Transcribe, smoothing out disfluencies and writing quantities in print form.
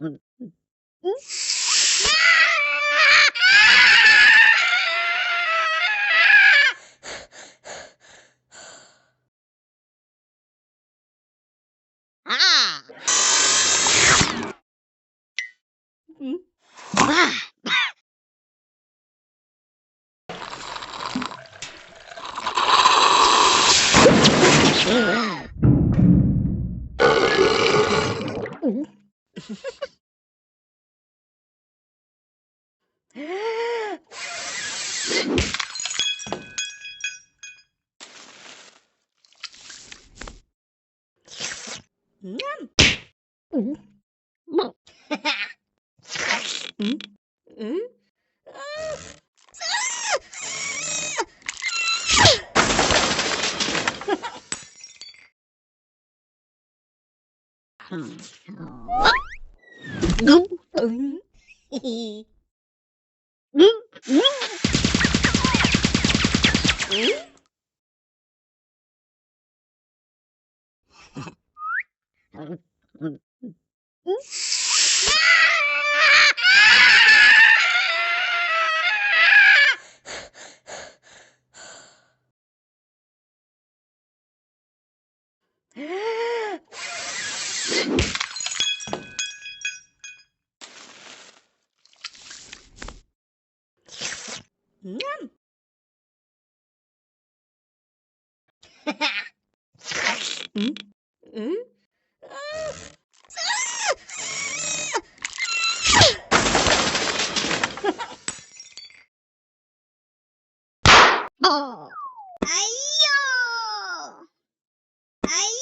음. 응? 아! 응? 아! 응? 음. 응? 뭐? 응? 응? 어? 응? 응? 응? 응? 응? 응? 응? 응? 응? 응? 응? 어! 아이요! 아이